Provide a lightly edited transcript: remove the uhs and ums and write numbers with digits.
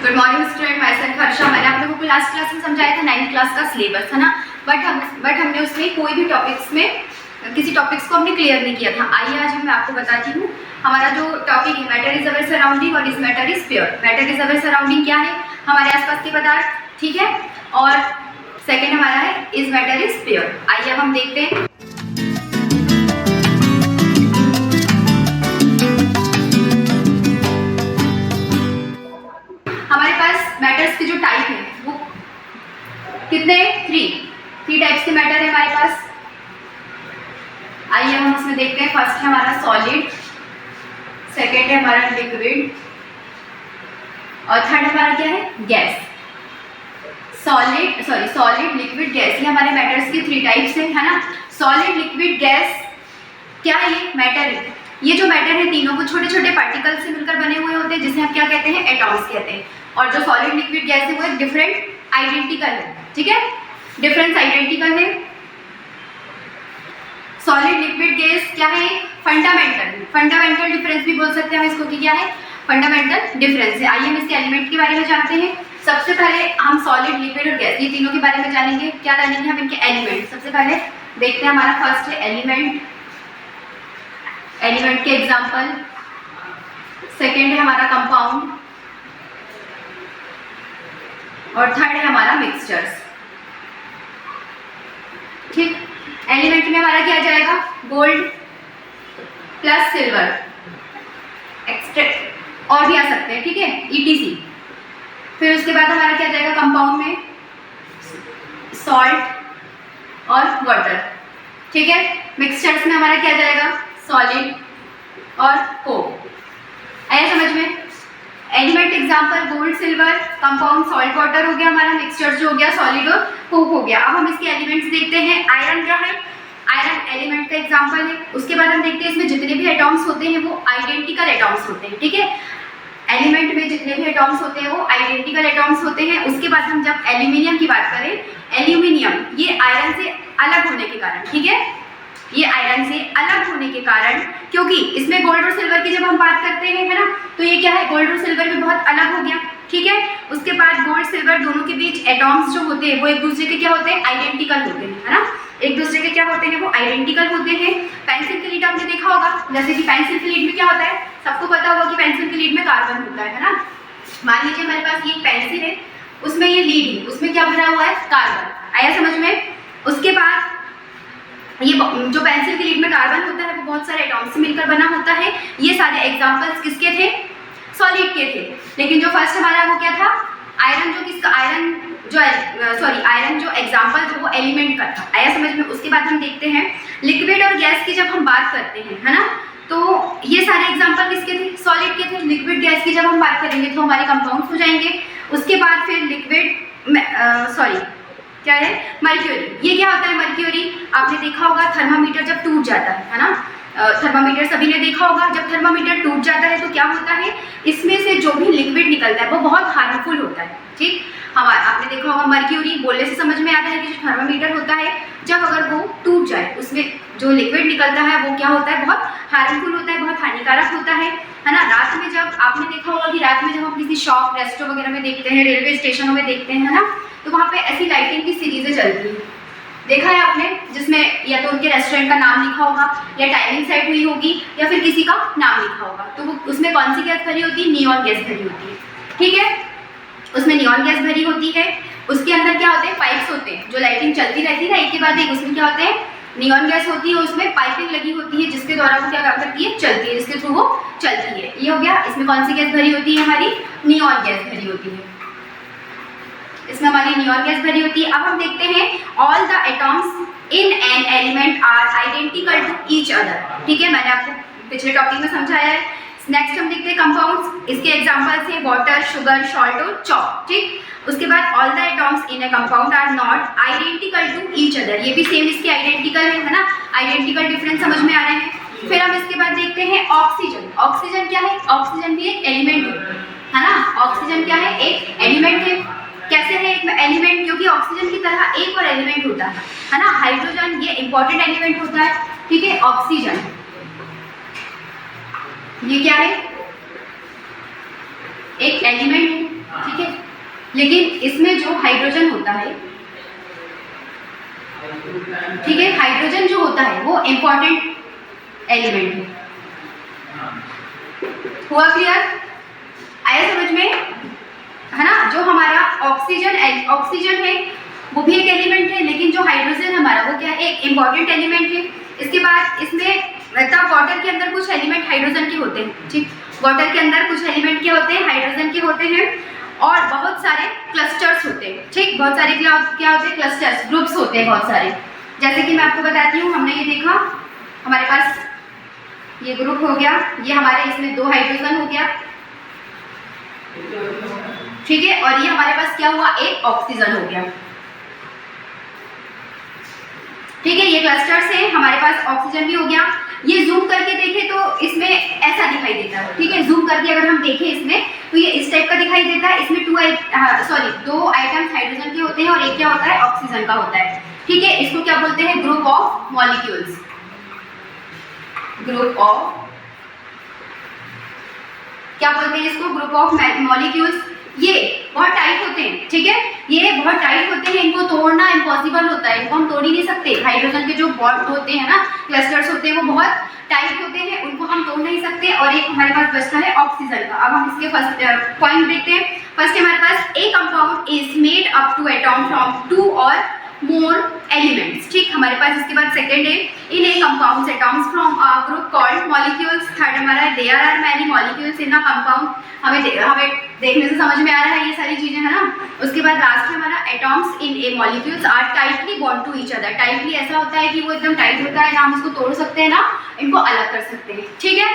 Good morning student, my self Harsha. मैंने आप लोगों को लास्ट क्लास में समझाया था 9th क्लास का सिलेबस, है ना। बट हमने उसमें कोई भी टॉपिक्स में किसी टॉपिक्स को हमने क्लियर नहीं किया था। आइए आज मैं आपको बताती हूँ हमारा जो टॉपिक है, मैटर इज अवर सराउंडिंग और is matter is pure. Matter is our surrounding क्या है? हमारे आसपास के पदार्थ, ठीक है। और सेकेंड हमारा है इज मैटर इज प्योर। आइए अब हम देखते हैं। हमारे पास मैटर्स के जो टाइप है वो कितने? थ्री टाइप्स के मैटर है हमारे पास। आइए हम उसमें देखते हैं। फर्स्ट है हमारा सॉलिड, सेकेंड है हमारा लिक्विड और थर्ड हमारा क्या है? गैस। सॉलिड लिक्विड गैस, ये हमारे मैटर्स की 3 टाइप्स है ना। सॉलिड लिक्विड गैस क्या है? ये मैटर है। ये जो मैटर है तीनों को छोटे छोटे पार्टिकल से मिलकर बने हुए होते हैं, जिसे हम क्या कहते हैं? एटॉम्स कहते हैं। और जो सॉलिड लिक्विड गैस है वो एक डिफरेंट आइडेंटिकल है, ठीक है। डिफरेंस आइडेंटिकल है। सॉलिड लिक्विड गैस क्या है? फंडामेंटल डिफरेंस भी बोल सकते हैं हम इसको कि क्या है? फंडामेंटल डिफरेंस है। आइए हम इसके एलिमेंट के बारे में जानते हैं। सबसे पहले हम सॉलिड लिक्विड और गैस, ये तीनों के बारे में जानेंगे। क्या जानेंगे हम? इनके एलिमेंट। सबसे पहले देखते हैं हमारा फर्स्ट है एलिमेंट के एग्जाम्पल। सेकेंड है हमारा कंपाउंड और थर्ड है हमारा मिक्सचर्स, ठीक। एलिमेंट में हमारा क्या जाएगा? गोल्ड प्लस सिल्वर, एक्सट्रैक्ट और भी आ सकते हैं, ठीक है, ETC। फिर उसके बाद हमारा क्या जाएगा? कंपाउंड में सॉल्ट और वाटर, ठीक है। मिक्सचर्स में हमारा क्या जाएगा? सॉलिड और कोक। आया समझ में? Element example gold silver, compound salt water हो गया हमारा, मिक्सचर्स जो हो गया सॉलिड और कोक हो गया। अब हम इसके एलिमेंट्स देखते हैं। आयरन क्या है? आयरन एलिमेंट का एग्जाम्पल है। उसके बाद हम देखते हैं इसमें जितने भी एटॉम्स होते हैं वो आइडेंटिकल एटॉम्स होते हैं, ठीक है। एलिमेंट में जितने भी एटॉम्स होते हैं वो आइडेंटिकल एटॉम्स होते हैं। उसके बाद हम जब एल्यूमिनियम की बात करें, एल्यूमिनियम ये आयरन से अलग होने के कारण, ठीक है, ये आयरन से अलग होने के कारण, क्योंकि इसमें गोल्ड और सिल्वर की जब हम बात करते हैं, है ना, तो ये क्या है? गोल्ड और सिल्वर भी बहुत अलग हो गया, ठीक है। उसके बाद गोल्ड सिल्वर दोनों के बीच एटॉम्स जो होते हैं वो एक दूसरे के क्या होते हैं? आइडेंटिकल होते हैं, है ना। एक दूसरे के क्या होते हैं? वो आइडेंटिकल होते हैं। पेंसिल के लीड आपने देखा होगा, जैसे कि पेंसिल के लीड में क्या होता है? सबको पता होगा कि पेंसिल के लीड में कार्बन होता है ना। मान लीजिए हमारे पास ये पेंसिल है, उसमें ये लीड है, उसमें क्या भरा हुआ है? कार्बन। आया समझ में? उसके बाद ये जो पेंसिल के लीड में कार्बन होता है वो बहुत सारे एटॉम्स से मिलकर बना होता है। ये सारे एग्जांपल्स किसके थे? सॉलिड के थे। लेकिन जो फर्स्ट हमारा वो क्या था? आयरन जो एग्जांपल था वो एलिमेंट का था। आया समझ में? उसके बाद हम देखते हैं लिक्विड और गैस की जब हम बात करते हैं, है ना, तो ये सारे एग्जाम्पल किसके थे? सॉलिड के थे। लिक्विड गैस की जब हम बात करेंगे तो हमारे कंपाउंड्स हो जाएंगे। उसके बाद फिर क्या है? मर्क्यूरी। ये क्या होता है? मर्क्यूरी आपने देखा होगा, थर्मामीटर जब टूट जाता है ना, थर्मामीटर सभी ने देखा होगा। जब थर्मामीटर टूट जाता है तो क्या होता है? इसमें से जो भी लिक्विड निकलता है वो बहुत हार्मफुल होता है, ठीक। आपने देखा होगा मर्क्यूरी, बोलने से समझ में आता है कि जो थर्मामीटर होता है जब अगर वो टूट जाए उसमें जो लिक्विड निकलता है वो क्या होता है? बहुत हार्मफुल होता है, बहुत हानिकारक होता है ना। रात में जब आपने देखा होगा कि रात में जब हम किसी शॉप, रेस्टोरेंट वगैरह में देखते हैं, रेलवे स्टेशनों में देखते हैं, है ना, तो वहाँ पे ऐसी लाइटिंग की सीरीजें चलती हैं, देखा है आपने, जिसमें या तो उनके रेस्टोरेंट का नाम लिखा होगा या टाइमिंग सेट हुई होगी या फिर किसी का नाम लिखा होगा। तो वो उसमें कौन सी गैस भरी होती है? नियॉन गैस भरी होती है, ठीक है। उसमें नियॉन गैस भरी होती है। उसके अंदर क्या होते हैं? पाइप्स होते हैं, जो लाइटिंग चलती रहती है ना एक के बाद एक, उसमें क्या होते हैं? नियॉन गैस होती है। उसमें पाइपिंग लगी होती है जिसके द्वारा वो क्या करती है? चलती है, जिसके थ्रू वो चलती है। ये हो गया। इसमें कौन सी गैस भरी होती है? हमारी नियॉन गैस भरी होती है। इसमें हमारी नियॉन गैस भरी होती है। अब हम देखते हैं all the atoms in an element are identical to each other, ठीक है। मैंने आपको पिछले टॉपिक में समझाया है। नेक्स्ट हम देखते हैं कंपाउंड्स। इसके एग्जांपल्स है वाटर, शुगर, सॉल्ट और चॉक, ठीक। उसके बाद all the atoms in a compound are not identical to each other, ये भी सेम इसके आइडेंटिकल है ना। आइडेंटिकल डिफरेंस समझ में आ रहे हैं। फिर हम इसके बाद देखते हैं ऑक्सीजन। ऑक्सीजन क्या है? ऑक्सीजन भी एक एलिमेंट है ना। ऑक्सीजन क्या है? एक एलिमेंट है। कैसे है एक एलिमेंट? क्योंकि ऑक्सीजन की तरह एक और एलिमेंट होता है ना, हाइड्रोजन, ये इंपॉर्टेंट एलिमेंट होता है, ठीक है। ऑक्सीजन ये क्या है? एक एलिमेंट है, ठीक है। लेकिन इसमें जो हाइड्रोजन होता है, ठीक है, हाइड्रोजन जो होता है वो इंपॉर्टेंट एलिमेंट है। हुआ क्लियर? आया समझ में? है ना? जो हमारा ऑक्सीजन है वो भी एक एलिमेंट है, लेकिन जो हाइड्रोजन हमारा वो क्या है? एक इंपॉर्टेंट एलिमेंट है। इसके बाद इसमें तब वाटर के अंदर कुछ एलिमेंट हाइड्रोजन के होते हैं, ठीक, वाटर के अंदर कुछ एलिमेंट क्या होते हैं? हाइड्रोजन के होते हैं, और बहुत सारे क्लस्टर्स होते हैं, ठीक, बहुत सारे क्या होते हैं? क्लस्टर्स, ग्रुप्स होते हैं बहुत सारे। जैसे कि मैं आपको बताती हूँ, हमने ये देखा, हमारे पास ये ग्रुप हो गया, ये हमारे इसमें 2 हाइड्रोजन हो गया, ठीक है, और ये हमारे पास क्या हुआ? एक ऑक्सीजन हो गया, ठीक है, ये क्लस्टर्स हैं, हमारे पास ऑक्सीजन भी हो गया। ये जूम करके देखें तो इसमें ऐसा दिखाई देता है, ठीक है, जूम करके अगर हम देखें इसमें तो ये इस टाइप का दिखाई देता है। इसमें 2 आइटम्स हाइड्रोजन के होते हैं और एक क्या होता है? ऑक्सीजन का होता है, ठीक है। इसको क्या बोलते हैं? Group of molecules, group of, क्या बोलते हैं इसको? Group of molecules. ये बहुत टाइट होते हैं, ठीक है, ये बहुत टाइट होते हैं, इनको तोड़ना इम्पॉसिबल होता है, इनको हम तोड़ ही नहीं सकते। हाइड्रोजन के जो बॉन्ड होते हैं ना, क्लस्टर्स होते हैं, वो बहुत टाइट होते हैं, उनको हम तोड़ नहीं सकते। और एक हमारे पास बचता है ऑक्सीजन का। अब हम इसके फर्स्ट पॉइंट देखते हैं। फर्स्ट हमारे पास a compound is made up to atom from 2 और मोर एलिमेंट्स, ठीक, हमारे पास इसके बाद सेकंड है in a compounds atoms from a group called molecules. Third हमारा है there are many molecules in a compound. हमें देखने से समझ में आ रहा है ये सारी चीजें, है ना। उसके बाद लास्ट हमारा atoms in a molecules are tightly bond to each other. Tightly ऐसा होता है कि वो एकदम टाइट होता है, ना हम इसको तोड़ सकते हैं ना इनको अलग कर सकते हैं, ठीक है।